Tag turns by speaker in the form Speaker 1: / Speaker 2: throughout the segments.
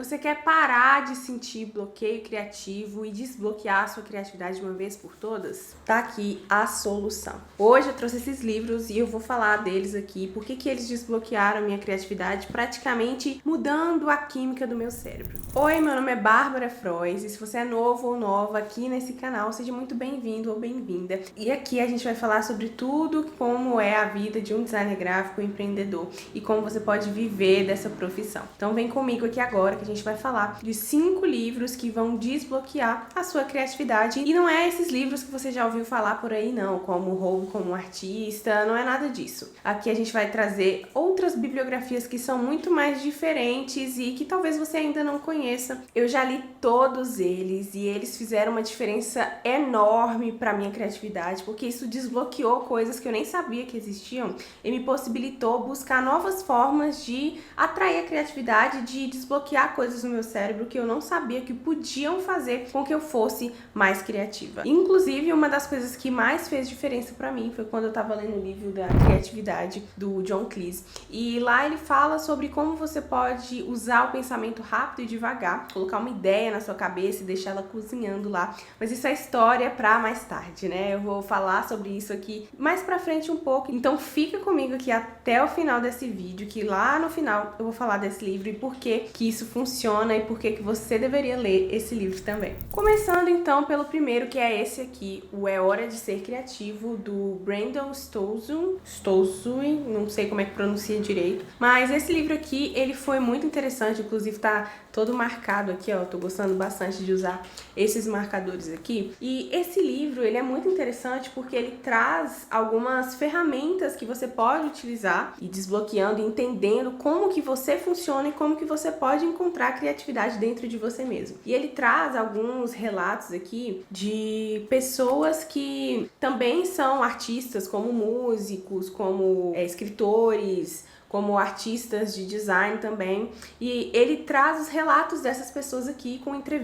Speaker 1: Você quer parar de sentir bloqueio criativo e desbloquear a sua criatividade de uma vez por todas? Tá aqui a solução. Hoje eu trouxe esses livros e eu vou falar deles aqui, porque que eles desbloquearam a minha criatividade, praticamente mudando a química do meu cérebro. Oi, meu nome é Bárbara Frois e se você é novo ou nova aqui nesse canal, seja muito bem-vindo ou bem-vinda. E aqui a gente vai falar sobre tudo como é a vida de um designer gráfico empreendedor e como você pode viver dessa profissão. Então vem comigo aqui agora que a gente vai falar de 5 livros que vão desbloquear a sua criatividade. E não é esses livros que você já ouviu falar por aí não, como Roubo como um Artista, não é nada disso. Aqui a gente vai trazer outras bibliografias que são muito mais diferentes e que talvez você ainda não conheça. Eu já li todos eles e eles fizeram uma diferença enorme para minha criatividade, porque isso desbloqueou coisas que eu nem sabia que existiam e me possibilitou buscar novas formas de atrair a criatividade, de desbloquear coisas no meu cérebro que eu não sabia que podiam fazer com que eu fosse mais criativa. Inclusive, uma das coisas que mais fez diferença para mim foi quando eu tava lendo o livro da criatividade do John Cleese. E lá ele fala sobre como você pode usar o pensamento rápido e devagar, colocar uma ideia na sua cabeça e deixar ela cozinhando lá. Mas isso é história para mais tarde, né? Eu vou falar sobre isso aqui mais pra frente um pouco. Então fica comigo aqui até o final desse vídeo, que lá no final eu vou falar desse livro e por que isso funciona e por que você deveria ler esse livro também. Começando então pelo primeiro, que é esse aqui, o É Hora de Ser Criativo, do Brandon Stolzui, não sei como é que pronuncia direito, mas esse livro aqui, ele foi muito interessante, inclusive tá todo marcado aqui, ó, tô gostando bastante de usar esses marcadores aqui. E esse livro, ele é muito interessante porque ele traz algumas ferramentas que você pode utilizar e desbloqueando e entendendo como que você funciona e como que você pode encontrar criatividade dentro de você mesmo. E ele traz alguns relatos aqui de pessoas que também são artistas, como músicos, como escritores, como artistas de design também, e ele traz os relatos dessas pessoas aqui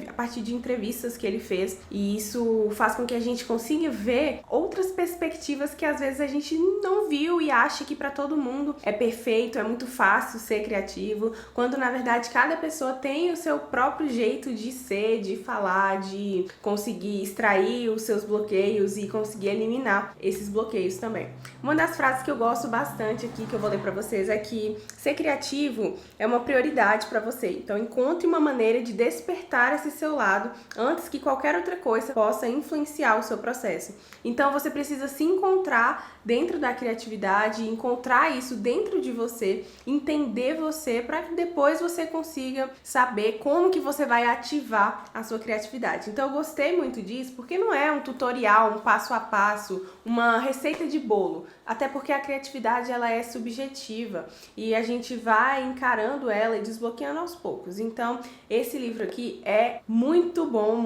Speaker 1: a partir de entrevistas que ele fez, e isso faz com que a gente consiga ver outras perspectivas que às vezes a gente não viu e acha que para todo mundo é perfeito, é muito fácil ser criativo, quando na verdade cada pessoa tem o seu próprio jeito de ser, de falar, de conseguir extrair os seus bloqueios e conseguir eliminar esses bloqueios também. Uma das frases que eu gosto bastante aqui, que eu vou ler para vocês, é que ser criativo é uma prioridade para você. Então encontre uma maneira de despertar esse seu lado antes que qualquer outra coisa possa influenciar o seu processo. Então você precisa se encontrar dentro da criatividade, encontrar isso dentro de você, entender você, para que depois você consiga saber como que você vai ativar a sua criatividade. Então eu gostei muito disso, porque não é um tutorial, um passo a passo, uma receita de bolo, até porque a criatividade ela é subjetiva e a gente vai encarando ela e desbloqueando aos poucos. Então esse livro aqui é muito bom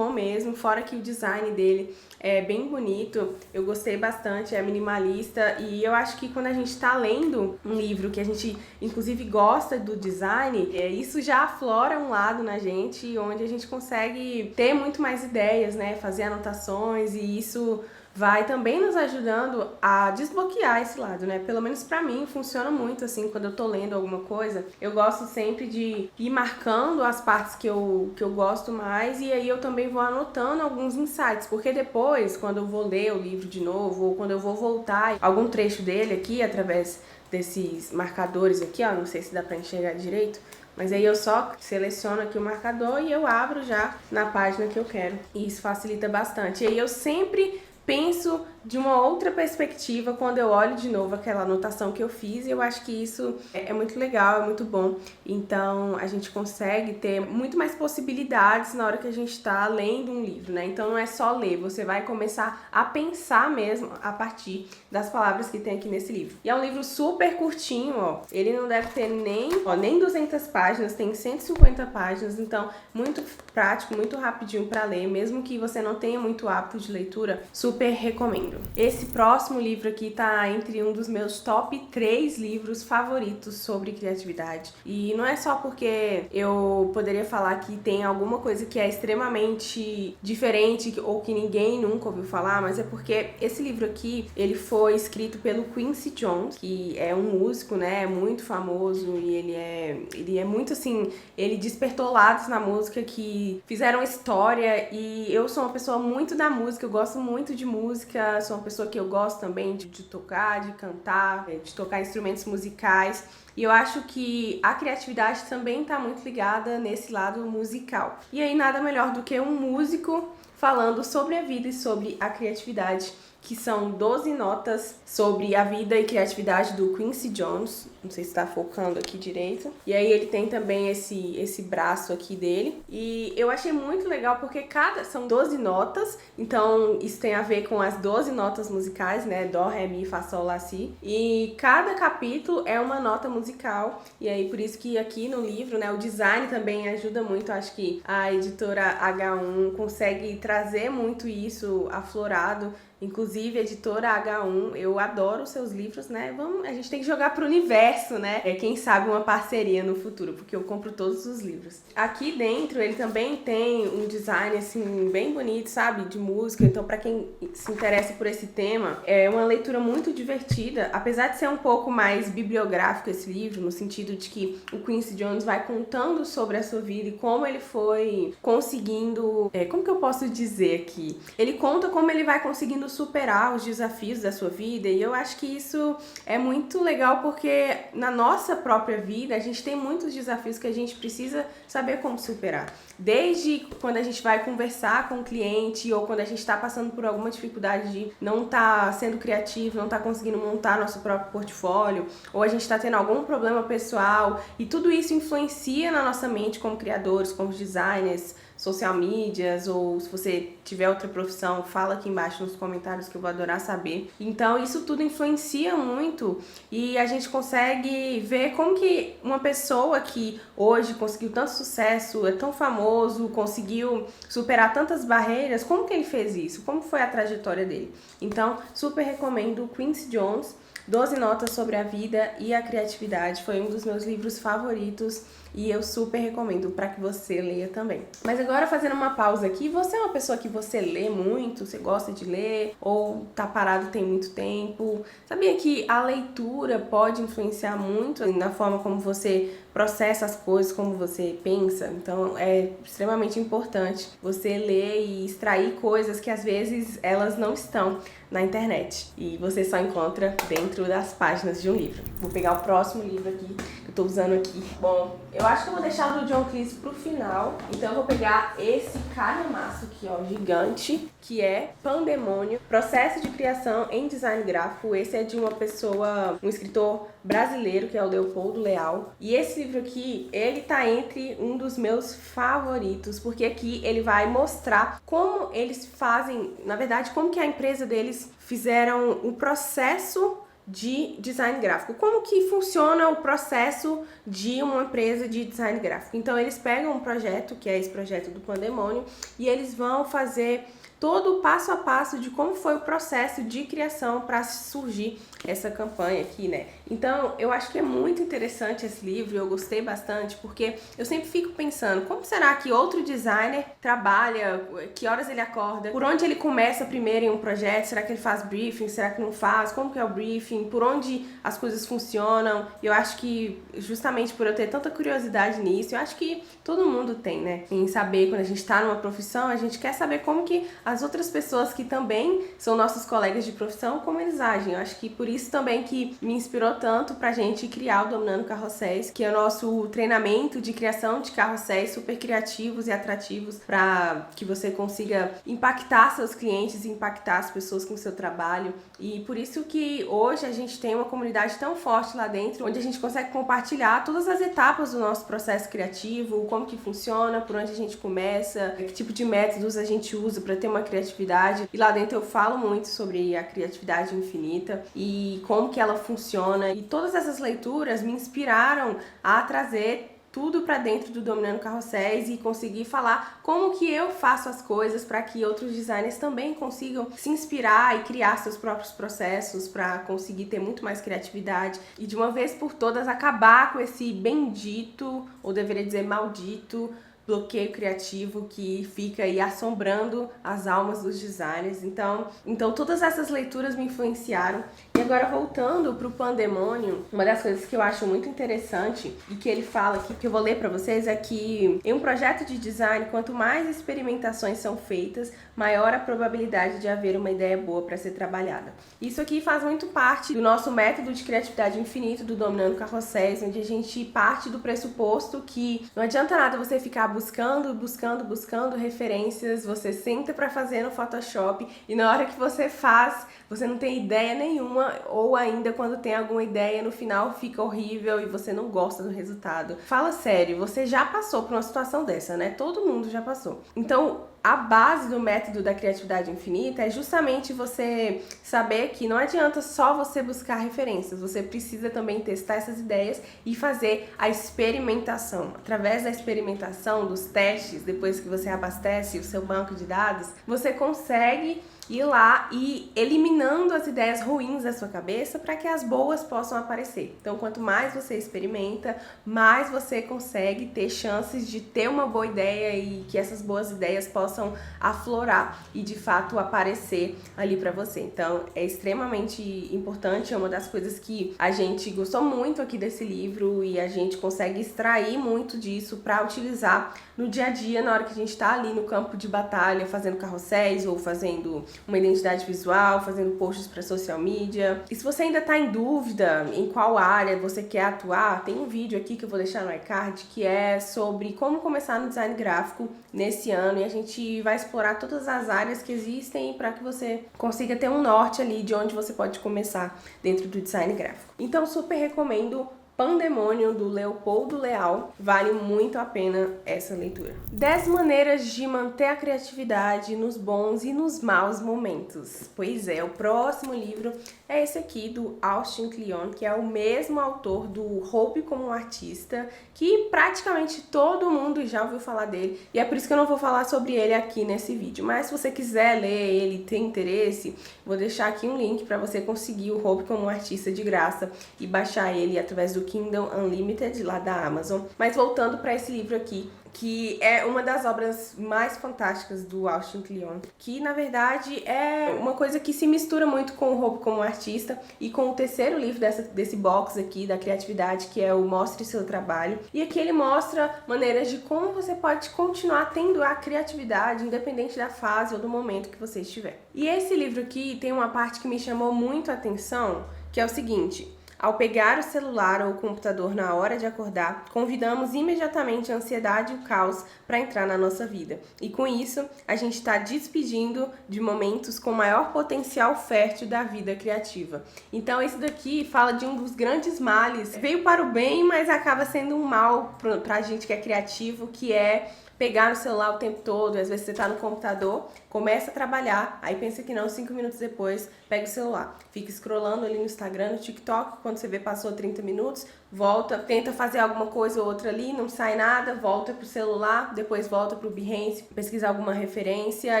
Speaker 1: mesmo, fora que o design dele é bem bonito, eu gostei bastante, é minimalista, e eu acho que quando a gente tá lendo um livro que a gente inclusive gosta do design, isso já aflora um lado na gente, onde a gente consegue ter muito mais ideias, né, fazer anotações, e isso vai também nos ajudando a desbloquear esse lado, né? Pelo menos pra mim funciona muito assim, quando eu tô lendo alguma coisa, eu gosto sempre de ir marcando as partes que eu gosto mais, e aí eu também vou anotando alguns insights, porque depois, quando eu vou ler o livro de novo, ou quando eu vou voltar algum trecho dele aqui, através desses marcadores aqui, ó, não sei se dá pra enxergar direito, mas aí eu só seleciono aqui o marcador e eu abro já na página que eu quero, e isso facilita bastante. E aí eu sempre penso de uma outra perspectiva quando eu olho de novo aquela anotação que eu fiz, e eu acho que isso é muito legal, é muito bom. Então a gente consegue ter muito mais possibilidades na hora que a gente está lendo um livro, né? Então não é só ler, você vai começar a pensar mesmo a partir das palavras que tem aqui nesse livro. E é um livro super curtinho, ó. Ele não deve ter nem 200 páginas, tem 150 páginas, então muito prático, muito rapidinho para ler, mesmo que você não tenha muito hábito de leitura, super recomendo. Pandemônio. Esse próximo livro aqui tá entre um dos meus top 3 livros favoritos sobre criatividade. E não é só porque eu poderia falar que tem alguma coisa que é extremamente diferente ou que ninguém nunca ouviu falar, mas é porque esse livro aqui, ele foi escrito pelo Quincy Jones, que é um músico, né, muito famoso, e ele é muito assim, ele despertou lados na música que fizeram história, e eu sou uma pessoa muito da música, eu gosto muito de música, sou uma pessoa que eu gosto também de tocar, de cantar, de tocar instrumentos musicais. E eu acho que a criatividade também está muito ligada nesse lado musical. E aí nada melhor do que um músico falando sobre a vida e sobre a criatividade, que são 12 notas sobre a vida e criatividade do Quincy Jones. Não sei se está focando aqui direito. E aí ele tem também esse braço aqui dele. E eu achei muito legal porque são 12 notas, então isso tem a ver com as 12 notas musicais, né? Dó, Ré, Mi, Fá, Sol, Lá, Si. E cada capítulo é uma nota musical. E aí por isso que aqui no livro, né, o design também ajuda muito. Acho que a editora H1 consegue trazer muito isso aflorado. Inclusive, editora H1, eu adoro os seus livros, né? A gente tem que jogar pro universo, né? Quem sabe uma parceria no futuro, porque eu compro todos os livros. Aqui dentro, ele também tem um design, assim, bem bonito, sabe? De música. Então, pra quem se interessa por esse tema, é uma leitura muito divertida. Apesar de ser um pouco mais bibliográfico esse livro, no sentido de que o Quincy Jones vai contando sobre a sua vida e como ele foi conseguindo... como que eu posso dizer aqui? Ele conta como ele vai conseguindo superar os desafios da sua vida, e eu acho que isso é muito legal porque na nossa própria vida a gente tem muitos desafios que a gente precisa saber como superar. Desde quando a gente vai conversar com o cliente ou quando a gente está passando por alguma dificuldade de não estar sendo criativo, não estar conseguindo montar nosso próprio portfólio, ou a gente está tendo algum problema pessoal, e tudo isso influencia na nossa mente como criadores, como designers, social medias, ou se você tiver outra profissão, fala aqui embaixo nos comentários que eu vou adorar saber. Então isso tudo influencia muito e a gente consegue ver como que uma pessoa que hoje conseguiu tanto sucesso, é tão famoso, conseguiu superar tantas barreiras, como que ele fez isso? Como foi a trajetória dele? Então, super recomendo o Quincy Jones, 12 notas sobre a vida e a criatividade. Foi um dos meus livros favoritos e eu super recomendo para que você leia também. Mas agora, fazendo uma pausa aqui, você é uma pessoa que você lê muito, você gosta de ler ou tá parado tem muito tempo? Sabia que a leitura pode influenciar muito na forma como você processa as coisas, como você pensa? Então é extremamente importante você ler e extrair coisas que às vezes elas não estão na internet e você só encontra dentro das páginas de um livro. Vou pegar o próximo livro aqui que eu tô usando aqui. Bom, eu acho que eu vou deixar o do John Cleese pro final, então eu vou pegar esse calhamaço aqui, ó, gigante, que é Pandemônio, Processo de Criação em Design Gráfico. Esse é de uma pessoa, um escritor brasileiro, que é o Leopoldo Leal. E esse livro aqui, ele tá entre um dos meus favoritos, porque aqui ele vai mostrar como eles fazem, na verdade, como que a empresa deles fizeram o processo de design gráfico. Como que funciona o processo de uma empresa de design gráfico? Então, eles pegam um projeto, que é esse projeto do Pandemônio, e eles vão fazer todo o passo a passo de como foi o processo de criação para surgir essa campanha aqui, né? Então, eu acho que é muito interessante esse livro, eu gostei bastante, porque eu sempre fico pensando, como será que outro designer trabalha, que horas ele acorda, por onde ele começa primeiro em um projeto, será que ele faz briefing, será que não faz, como que é o briefing, por onde as coisas funcionam. Eu acho que, justamente por eu ter tanta curiosidade nisso, eu acho que todo mundo tem, né? Em saber, quando a gente tá numa profissão, a gente quer saber como que as outras pessoas que também são nossos colegas de profissão, como eles agem. Eu acho que por isso também que me inspirou tanto pra gente criar o Dominando Carrosséis, que é o nosso treinamento de criação de carrosséis super criativos e atrativos para que você consiga impactar seus clientes e impactar as pessoas com o seu trabalho. E por isso que hoje a gente tem uma comunidade tão forte lá dentro, onde a gente consegue compartilhar todas as etapas do nosso processo criativo, como que funciona, por onde a gente começa, que tipo de métodos a gente usa para ter uma criatividade. E lá dentro eu falo muito sobre a criatividade infinita e como que ela funciona. E todas essas leituras me inspiraram a trazer tudo para dentro do Dominando Carrosséis e conseguir falar como que eu faço as coisas para que outros designers também consigam se inspirar e criar seus próprios processos para conseguir ter muito mais criatividade e de uma vez por todas acabar com esse bendito, ou deveria dizer maldito, bloqueio criativo que fica aí assombrando as almas dos designers. Então todas essas leituras me influenciaram. E agora voltando pro Pandemônio, uma das coisas que eu acho muito interessante e que ele fala aqui, que eu vou ler para vocês, é que em um projeto de design, quanto mais experimentações são feitas, maior a probabilidade de haver uma ideia boa para ser trabalhada. Isso aqui faz muito parte do nosso método de criatividade infinito do Dominando Carrosséis, onde a gente parte do pressuposto que não adianta nada você ficar buscando referências, você senta para fazer no Photoshop e na hora que você faz, você não tem ideia nenhuma, ou ainda quando tem alguma ideia, no final fica horrível e você não gosta do resultado. Fala sério, você já passou por uma situação dessa, né? Todo mundo já passou. Então, a base do método da criatividade infinita é justamente você saber que não adianta só você buscar referências, você precisa também testar essas ideias e fazer a experimentação. Através da experimentação, dos testes, depois que você abastece o seu banco de dados, você consegue ir lá e eliminando as ideias ruins da sua cabeça para que as boas possam aparecer. Então, quanto mais você experimenta, mais você consegue ter chances de ter uma boa ideia e que essas boas ideias possam aflorar e de fato aparecer ali para você. Então, é extremamente importante, é uma das coisas que a gente gostou muito aqui desse livro e a gente consegue extrair muito disso para utilizar no dia a dia, na hora que a gente está ali no campo de batalha, fazendo carrosséis ou fazendo uma identidade visual, fazendo posts para social media. E se você ainda está em dúvida em qual área você quer atuar, tem um vídeo aqui que eu vou deixar no iCard que é sobre como começar no design gráfico nesse ano e a gente vai explorar todas as áreas que existem para que você consiga ter um norte ali de onde você pode começar dentro do design gráfico. Então, super recomendo Pandemônio, do Leopoldo Leal, vale muito a pena essa leitura. 10 maneiras de manter a criatividade nos bons e nos maus momentos. Pois é, o próximo livro é esse aqui, do Austin Kleon, que é o mesmo autor do Hope como um Artista, que praticamente todo mundo já ouviu falar dele, e é por isso que eu não vou falar sobre ele aqui nesse vídeo. Mas se você quiser ler ele, tem interesse, vou deixar aqui um link para você conseguir o Hope como um Artista de graça e baixar ele através do Kindle Unlimited, lá da Amazon. Mas voltando para esse livro aqui, que é uma das obras mais fantásticas do Austin Kleon, que na verdade é uma coisa que se mistura muito com o Hope como Artista e com o terceiro livro desse box aqui, da criatividade, que é o Mostre Seu Trabalho. E aqui ele mostra maneiras de como você pode continuar tendo a criatividade, independente da fase ou do momento que você estiver. E esse livro aqui tem uma parte que me chamou muito a atenção, que é o seguinte: ao pegar o celular ou o computador na hora de acordar, convidamos imediatamente a ansiedade e o caos para entrar na nossa vida. E com isso, a gente está despedindo de momentos com maior potencial fértil da vida criativa. Então, esse daqui fala de um dos grandes males. Veio para o bem, mas acaba sendo um mal para a gente que é criativo, que é pegar no celular o tempo todo. Às vezes você tá no computador, começa a trabalhar, aí pensa que não, 5 minutos depois, pega o celular, fica scrollando ali no Instagram, no TikTok, quando você vê passou 30 minutos, volta, tenta fazer alguma coisa ou outra ali, não sai nada, volta pro celular, depois volta pro Behance, pesquisar alguma referência,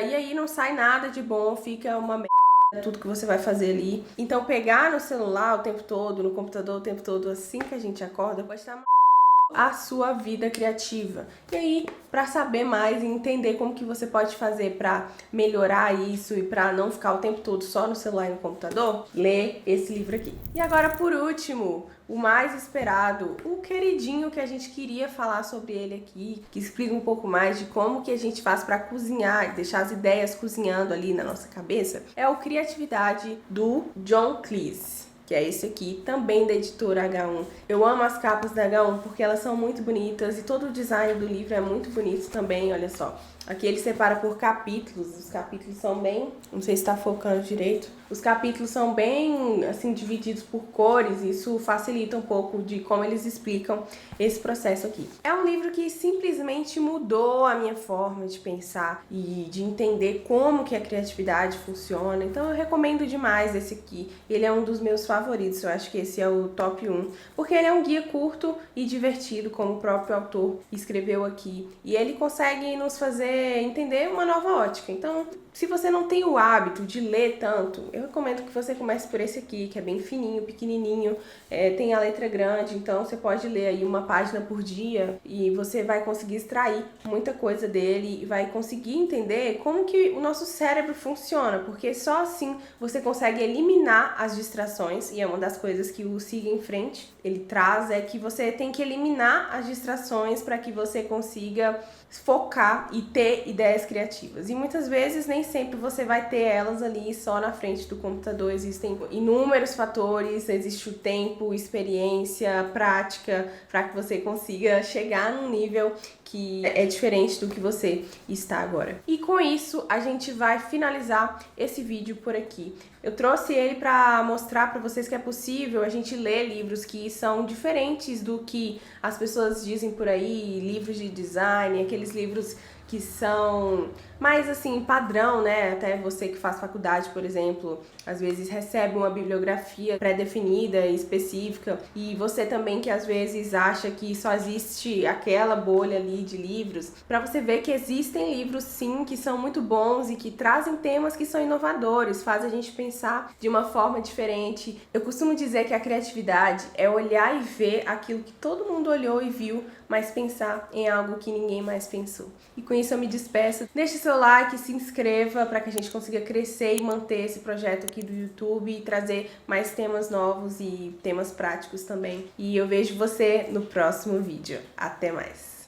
Speaker 1: e aí não sai nada de bom, fica uma merda tudo que você vai fazer ali. Então pegar no celular o tempo todo, no computador o tempo todo, assim que a gente acorda, pode estar a sua vida criativa. E aí, para saber mais e entender como que você pode fazer para melhorar isso e para não ficar o tempo todo só no celular e no computador, lê esse livro aqui. E agora, por último, o mais esperado, o queridinho que a gente queria falar sobre ele aqui, que explica um pouco mais de como que a gente faz para cozinhar e deixar as ideias cozinhando ali na nossa cabeça, é o Criatividade, do John Cleese, que é esse aqui, também da editora H1. Eu amo as capas da H1 porque elas são muito bonitas e todo o design do livro é muito bonito também, olha só. Aqui ele separa por capítulos, os capítulos são bem, não sei se está focando direito, os capítulos são bem, assim, divididos por cores, e isso facilita um pouco de como eles explicam esse processo aqui. É um livro que simplesmente mudou a minha forma de pensar e de entender como que a criatividade funciona, então eu recomendo demais esse aqui. Ele é um dos meus favoritos. Eu acho que esse é o top 1, porque ele é um guia curto e divertido, como o próprio autor escreveu aqui, e ele consegue nos fazer entender uma nova ótica. Então, se você não tem o hábito de ler tanto, eu recomendo que você comece por esse aqui, que é bem fininho, pequenininho, tem a letra grande, então você pode ler aí uma página por dia e você vai conseguir extrair muita coisa dele e vai conseguir entender como que o nosso cérebro funciona, porque só assim você consegue eliminar as distrações, e é uma das coisas que o Siga em Frente ele traz, é que você tem que eliminar as distrações para que você consiga focar e ter ideias criativas. E muitas vezes nem sempre você vai ter elas ali só na frente do computador. Existem inúmeros fatores, existe o tempo, experiência, prática, para que você consiga chegar num nível que é diferente do que você está agora. E com isso, a gente vai finalizar esse vídeo por aqui. Eu trouxe ele para mostrar para vocês que é possível a gente ler livros que são diferentes do que as pessoas dizem por aí, livros de design, aqueles livros que são mais assim, padrão, né? Até você que faz faculdade, por exemplo, às vezes recebe uma bibliografia pré-definida e específica, e você também que às vezes acha que só existe aquela bolha ali de livros, para você ver que existem livros sim que são muito bons e que trazem temas que são inovadores, faz a gente pensar de uma forma diferente. Eu costumo dizer que a criatividade é olhar e ver aquilo que todo mundo olhou e viu, mas pensar em algo que ninguém mais pensou. E com isso eu me despeço. Deixe seu like, se inscreva para que a gente consiga crescer e manter esse projeto aqui do YouTube e trazer mais temas novos e temas práticos também. E eu vejo você no próximo vídeo. Até mais!